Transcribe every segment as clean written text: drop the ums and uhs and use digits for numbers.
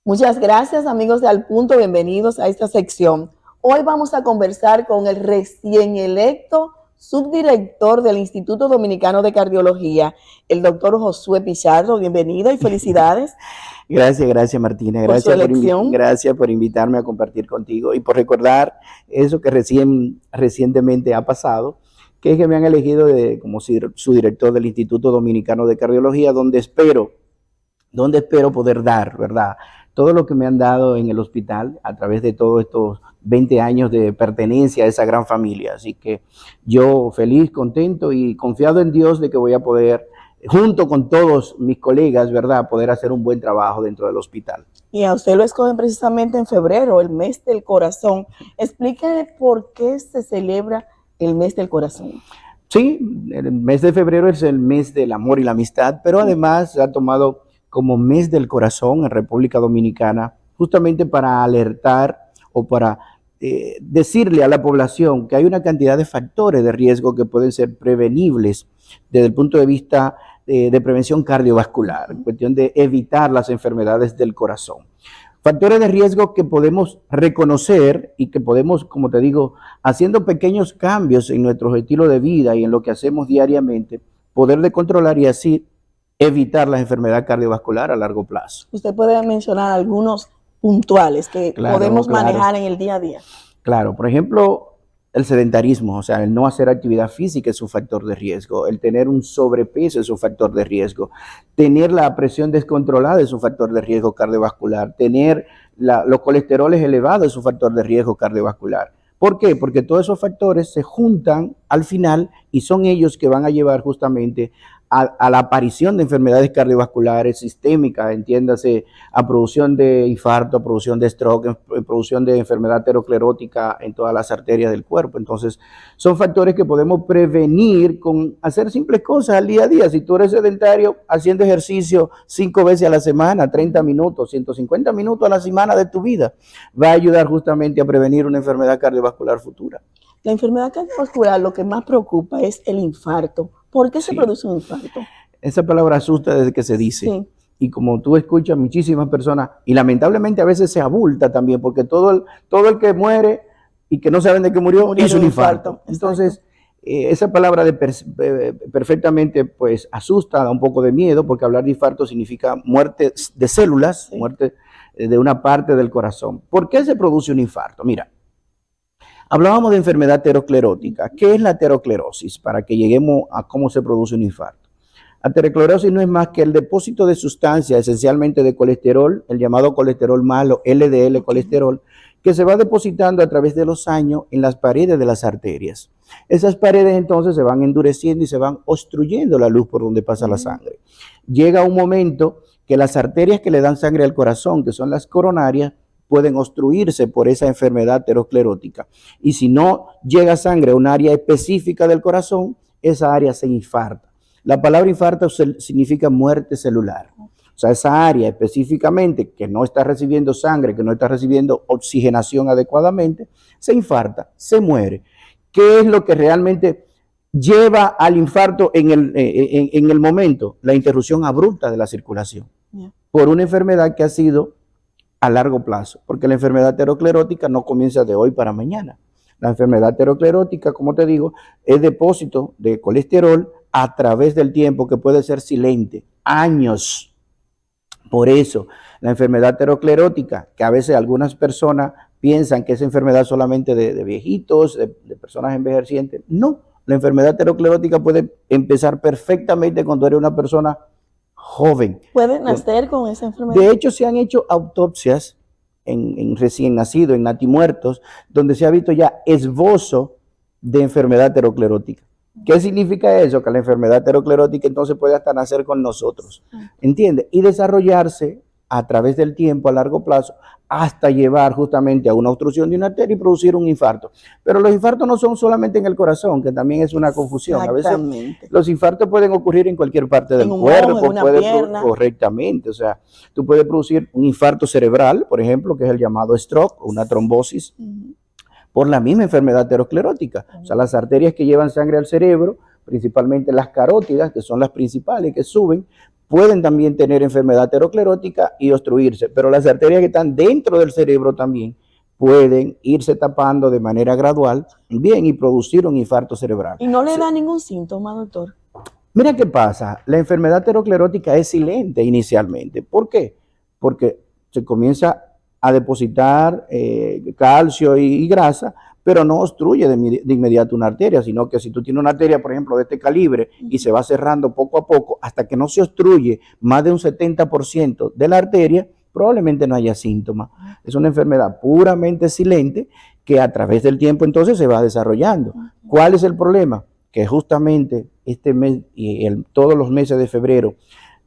Muchas gracias, amigos de Al Punto, bienvenidos a esta sección. Hoy vamos a conversar con el recién electo subdirector del Instituto Dominicano de Cardiología, el doctor Josué Pichardo. Bienvenido y felicidades. Gracias Martina, por su elección. Gracias por invitarme a compartir contigo y por recordar eso que recientemente ha pasado, que es que me han elegido como su director del Instituto Dominicano de Cardiología, donde espero poder dar, ¿verdad?, todo lo que me han dado en el hospital a través de todos estos 20 años de pertenencia a esa gran familia. Así que yo feliz, contento y confiado en Dios de que voy a poder, junto con todos mis colegas, ¿verdad?, poder hacer un buen trabajo dentro del hospital. Y a usted lo escogen precisamente en febrero, el mes del corazón. Explíqueme por qué se celebra el mes del corazón. Sí, el mes de febrero es el mes del amor y la amistad, pero además se ha tomado como mes del corazón en República Dominicana, justamente para alertar o para decirle a la población que hay una cantidad de factores de riesgo que pueden ser prevenibles desde el punto de vista de prevención cardiovascular, en cuestión de evitar las enfermedades del corazón. Factores de riesgo que podemos reconocer y que podemos, como te digo, haciendo pequeños cambios en nuestro estilo de vida y en lo que hacemos diariamente, poder de controlar y así evitar la enfermedad cardiovascular a largo plazo. Usted puede mencionar algunos puntuales que podemos manejar en el día a día. Claro, por ejemplo, el sedentarismo, o sea, el no hacer actividad física es un factor de riesgo, el tener un sobrepeso es un factor de riesgo, tener la presión descontrolada es un factor de riesgo cardiovascular, tener los colesteroles elevados es un factor de riesgo cardiovascular. ¿Por qué? Porque todos esos factores se juntan al final y son ellos que van a llevar justamente a la aparición de enfermedades cardiovasculares sistémicas, entiéndase, a producción de infarto, a producción de stroke, a producción de enfermedad aterosclerótica en todas las arterias del cuerpo. Entonces, son factores que podemos prevenir con hacer simples cosas al día a día. Si tú eres sedentario, haciendo ejercicio 5 veces a la semana, 30 minutos, 150 minutos a la semana de tu vida, va a ayudar justamente a prevenir una enfermedad cardiovascular futura. La enfermedad cardiovascular, lo que más preocupa es el infarto. ¿Por qué se produce un infarto? Esa palabra asusta desde que se dice. Sí. Y como tú escuchas, muchísimas personas, y lamentablemente a veces se abulta también, porque todo el que muere y que no saben de qué murió es un infarto. Entonces, esa palabra perfectamente pues asusta, da un poco de miedo, porque hablar de infarto significa muerte de células, sí, muerte de una parte del corazón. ¿Por qué se produce un infarto? Mira, hablábamos de enfermedad aterosclerótica. ¿Qué es la aterosclerosis? Para que lleguemos a cómo se produce un infarto. Aterosclerosis no es más que el depósito de sustancias, esencialmente de colesterol, el llamado colesterol malo, LDL colesterol, que se va depositando a través de los años en las paredes de las arterias. Esas paredes entonces se van endureciendo y se van obstruyendo la luz por donde pasa la sangre. Llega un momento que las arterias que le dan sangre al corazón, que son las coronarias, pueden obstruirse por esa enfermedad aterosclerótica. Y si no llega sangre a un área específica del corazón, esa área se infarta. La palabra infarto significa muerte celular. O sea, esa área específicamente que no está recibiendo sangre, que no está recibiendo oxigenación adecuadamente, se infarta, se muere. ¿Qué es lo que realmente lleva al infarto en el momento? La interrupción abrupta de la circulación. Por una enfermedad que ha sido a largo plazo, porque la enfermedad aterosclerótica no comienza de hoy para mañana. La enfermedad aterosclerótica, como te digo, es depósito de colesterol a través del tiempo, que puede ser silente, años. Por eso, la enfermedad aterosclerótica, que a veces algunas personas piensan que es enfermedad solamente de viejitos, de personas envejecientes. No, la enfermedad aterosclerótica puede empezar perfectamente cuando eres una persona joven. ¿Puede nacer con esa enfermedad? De hecho, se han hecho autopsias en recién nacidos, en natimuertos, donde se ha visto ya esbozo de enfermedad aterosclerótica. ¿Qué significa eso? Que la enfermedad aterosclerótica entonces puede hasta nacer con nosotros, ¿entiendes? Y desarrollarse a través del tiempo, a largo plazo, hasta llevar justamente a una obstrucción de una arteria y producir un infarto. Pero los infartos no son solamente en el corazón, que también es una confusión. A veces los infartos pueden ocurrir en cualquier parte del cuerpo, en una pierna. Correctamente. O sea, tú puedes producir un infarto cerebral, por ejemplo, que es el llamado stroke, o una trombosis, por la misma enfermedad aterosclerótica. O sea, las arterias que llevan sangre al cerebro, principalmente las carótidas, que son las principales que suben, pueden también tener enfermedad aterosclerótica y obstruirse, pero las arterias que están dentro del cerebro también pueden irse tapando de manera gradual, bien, y producir un infarto cerebral. ¿Y no le da ningún síntoma, doctor? Mira qué pasa, la enfermedad aterosclerótica es silente inicialmente. ¿Por qué? Porque se comienza a depositar calcio y grasa, pero no obstruye de inmediato una arteria, sino que si tú tienes una arteria, por ejemplo, de este calibre y se va cerrando poco a poco hasta que no se obstruye más de un 70% de la arteria, probablemente no haya síntomas. Es una enfermedad puramente silente que a través del tiempo entonces se va desarrollando. ¿Cuál es el problema? Que justamente este mes y todos los meses de febrero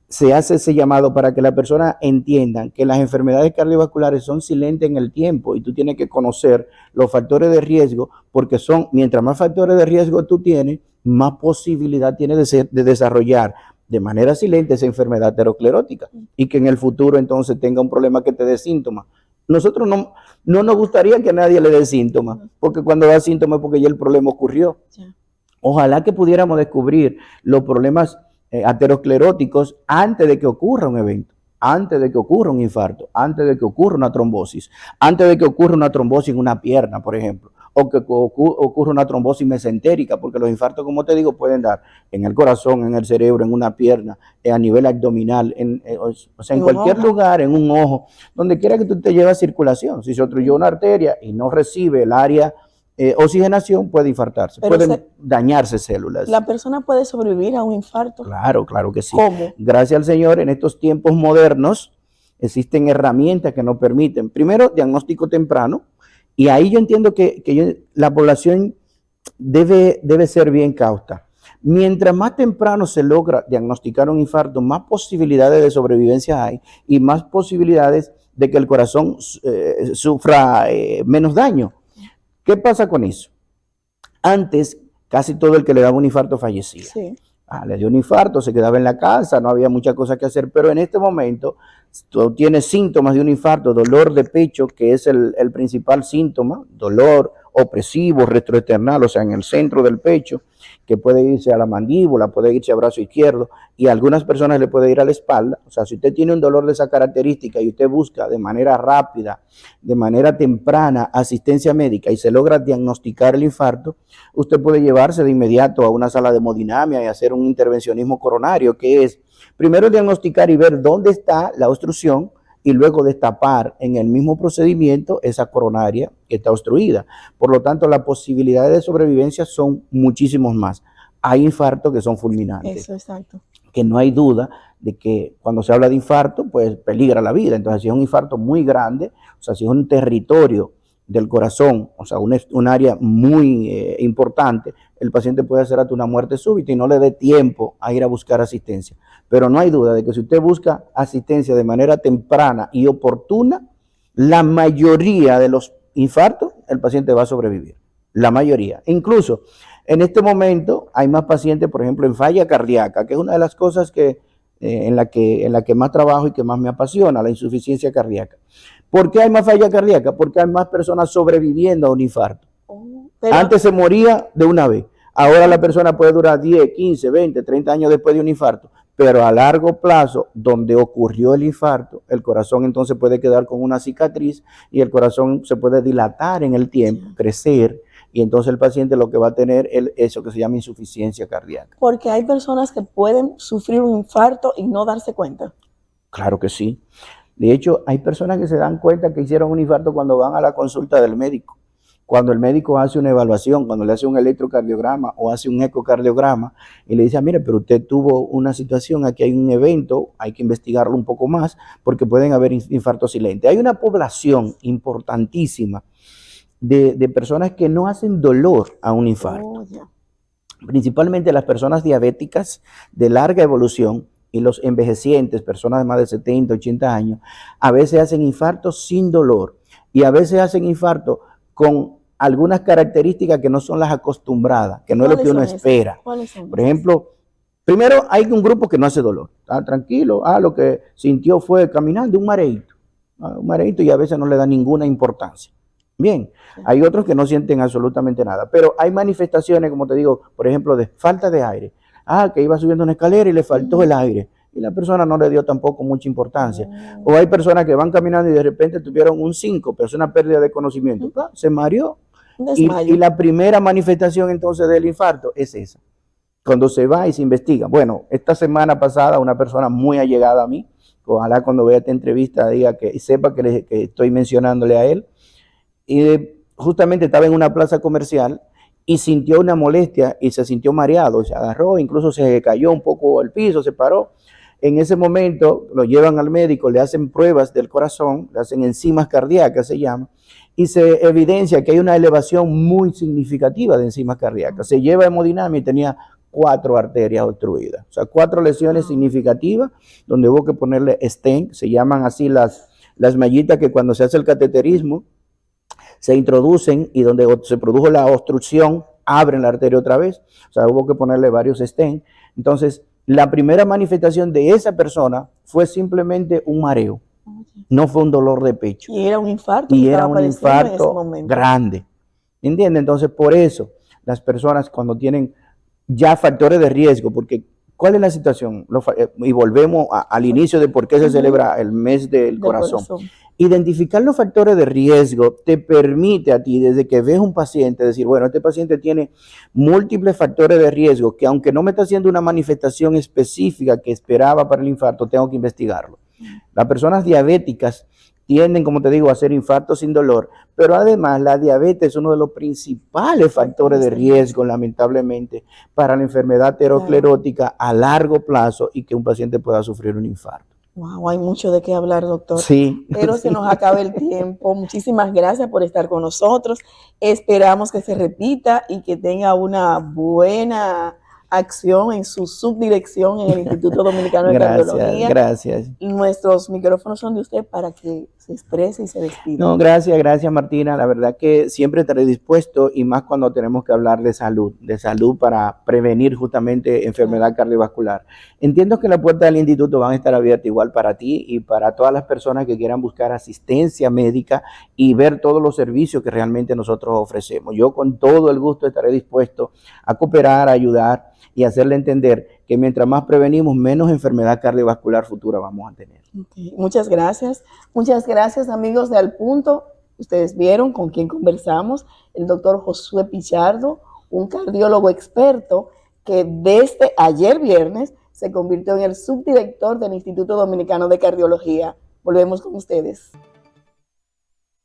se hace ese llamado para que las personas entiendan que las enfermedades cardiovasculares son silentes en el tiempo y tú tienes que conocer los factores de riesgo, porque mientras más factores de riesgo tú tienes, más posibilidad tienes de desarrollar de manera silente esa enfermedad aterosclerótica y que en el futuro entonces tenga un problema que te dé síntomas. Nosotros no nos gustaría que a nadie le dé síntomas, porque cuando da síntomas es porque ya el problema ocurrió. Ojalá que pudiéramos descubrir los problemas ateroscleróticos antes de que ocurra un evento, antes de que ocurra un infarto, antes de que ocurra una trombosis, antes de que ocurra una trombosis en una pierna, por ejemplo, o que ocurra una trombosis mesentérica, porque los infartos, como te digo, pueden dar en el corazón, en el cerebro, en una pierna, a nivel abdominal, o sea, en cualquier lugar, en un ojo, donde quiera que tú te lleves circulación. Si se obstruyó una arteria y no recibe el área oxigenación, puede infartarse, pueden dañarse células. ¿La persona puede sobrevivir a un infarto? Claro, claro que sí. ¿Cómo? Gracias al Señor, en estos tiempos modernos existen herramientas que nos permiten, primero, diagnóstico temprano, y ahí yo entiendo que la población debe ser bien cauta. Mientras más temprano se logra diagnosticar un infarto, más posibilidades de sobrevivencia hay y más posibilidades de que el corazón sufra menos daño. ¿Qué pasa con eso? Antes, casi todo el que le daba un infarto fallecía. Sí. Le dio un infarto, se quedaba en la casa, no había muchas cosas que hacer, pero en este momento tú tienes síntomas de un infarto, dolor de pecho, que es el principal síntoma, dolor opresivo, retroesternal, o sea, en el centro del pecho, que puede irse a la mandíbula, puede irse al brazo izquierdo, y a algunas personas le puede ir a la espalda. O sea, si usted tiene un dolor de esa característica y usted busca de manera rápida, de manera temprana, asistencia médica y se logra diagnosticar el infarto, usted puede llevarse de inmediato a una sala de hemodinamia y hacer un intervencionismo coronario, que es primero diagnosticar y ver dónde está la obstrucción y luego destapar en el mismo procedimiento esa coronaria que está obstruida. Por lo tanto, las posibilidades de sobrevivencia son muchísimos más. Hay infartos que son fulminantes. Eso, exacto. Que no hay duda de que cuando se habla de infarto, pues peligra la vida. Entonces, si es un infarto muy grande, o sea, si es un territorio del corazón, o sea, un área muy importante, el paciente puede hacer hasta una muerte súbita y no le dé tiempo a ir a buscar asistencia. Pero no hay duda de que si usted busca asistencia de manera temprana y oportuna, la mayoría de los infartos, el paciente va a sobrevivir. La mayoría. Incluso, en este momento, hay más pacientes, por ejemplo, en falla cardíaca, que es una de las cosas que en la que más trabajo y que más me apasiona, la insuficiencia cardíaca. ¿Por qué hay más falla cardíaca? Porque hay más personas sobreviviendo a un infarto. Antes se moría de una vez. Ahora la persona puede durar 10, 15, 20, 30 años después de un infarto. Pero a largo plazo, donde ocurrió el infarto, el corazón entonces puede quedar con una cicatriz y el corazón se puede dilatar en el tiempo, crecer. Y entonces el paciente lo que va a tener es eso que se llama insuficiencia cardíaca. Porque hay personas que pueden sufrir un infarto y no darse cuenta. Claro que sí. De hecho, hay personas que se dan cuenta que hicieron un infarto cuando van a la consulta del médico. Cuando el médico hace una evaluación, cuando le hace un electrocardiograma o hace un ecocardiograma y le dice, mire, pero usted tuvo una situación, aquí hay un evento, hay que investigarlo un poco más porque pueden haber infartos silentes. Hay una población importantísima de personas que no hacen dolor a un infarto. Principalmente las personas diabéticas de larga evolución y los envejecientes, personas de más de 70, 80 años, a veces hacen infartos sin dolor y a veces hacen infartos con algunas características que no son las acostumbradas, que no es lo que uno espera. Por ejemplo, primero hay un grupo que no hace dolor, está tranquilo, lo que sintió fue caminando un mareíto y a veces no le da ninguna importancia. Bien, hay otros que no sienten absolutamente nada, pero hay manifestaciones, como te digo, por ejemplo, de falta de aire. Que iba subiendo una escalera y le faltó el aire. y la persona no le dio tampoco mucha importancia. O hay personas que van caminando y de repente tuvieron un síncope, es una pérdida de conocimiento, se mareó. Y la primera manifestación entonces del infarto es esa, cuando se va y se investiga. Bueno, esta semana pasada una persona muy allegada a mí, ojalá cuando vea esta entrevista diga que sepa que estoy mencionándole a él, y justamente estaba en una plaza comercial y sintió una molestia y se sintió mareado, se agarró, incluso se cayó un poco al piso, se paró. En ese momento lo llevan al médico, le hacen pruebas del corazón, le hacen enzimas cardíacas, se llama, y se evidencia que hay una elevación muy significativa de enzimas cardíacas. Se lleva hemodinamia y tenía 4 arterias obstruidas, o sea, 4 lesiones significativas donde hubo que ponerle stent, se llaman así las mallitas que cuando se hace el cateterismo se introducen y donde se produjo la obstrucción, abren la arteria otra vez, o sea, hubo que ponerle varios stents. Entonces, la primera manifestación de esa persona fue simplemente un mareo, no fue un dolor de pecho. Y era un infarto. Y era un infarto grande, ¿entiendes? Entonces, por eso, las personas cuando tienen ya factores de riesgo, porque ¿cuál es la situación? Y volvemos al inicio de por qué se celebra el mes del corazón. Identificar los factores de riesgo te permite a ti, desde que ves un paciente, decir, bueno, este paciente tiene múltiples factores de riesgo que aunque no me está haciendo una manifestación específica que esperaba para el infarto, tengo que investigarlo. Las personas diabéticas tienden, como te digo, a hacer infartos sin dolor, pero además la diabetes es uno de los principales factores de riesgo, lamentablemente, para la enfermedad aterosclerótica a largo plazo y que un paciente pueda sufrir un infarto. Wow, hay mucho de qué hablar, doctor. Sí. Pero se nos acaba el tiempo. Muchísimas gracias por estar con nosotros. Esperamos que se repita y que tenga una buena acción en su subdirección en el Instituto Dominicano de Cardiología. Gracias. Nuestros micrófonos son de usted para que se exprese y se despida. No, gracias Martina. La verdad que siempre estaré dispuesto y más cuando tenemos que hablar de salud para prevenir justamente enfermedad cardiovascular. Entiendo que las puertas del instituto van a estar abiertas igual para ti y para todas las personas que quieran buscar asistencia médica y ver todos los servicios que realmente nosotros ofrecemos. Yo con todo el gusto estaré dispuesto a cooperar, a ayudar y hacerle entender que mientras más prevenimos, menos enfermedad cardiovascular futura vamos a tener. Okay. Muchas gracias. Muchas gracias, amigos de Al Punto. Ustedes vieron con quién conversamos, el doctor Josué Pichardo, un cardiólogo experto que desde ayer viernes se convirtió en el subdirector del Instituto Dominicano de Cardiología. Volvemos con ustedes.